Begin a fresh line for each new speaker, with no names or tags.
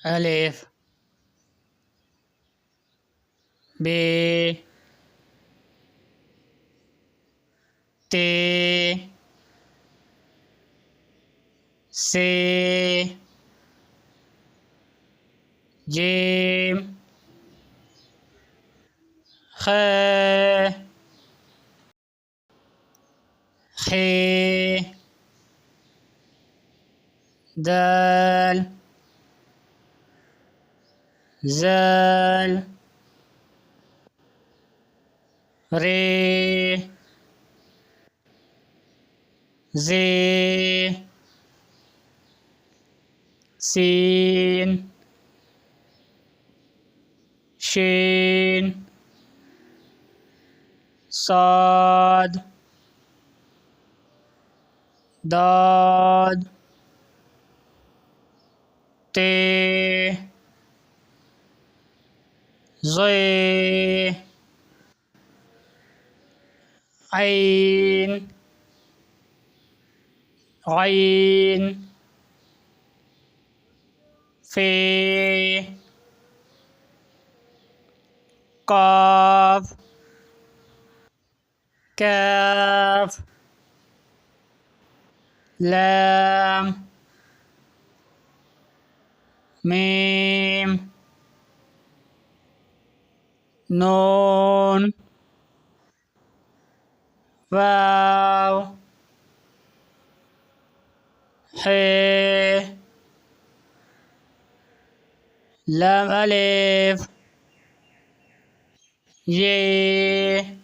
ألف ب ت س جيم خ خ دال زال ري زي سين شين صاد ضاد ت ظي عين عين في قاف كاف لام ميم نون واو ح لام ألف ي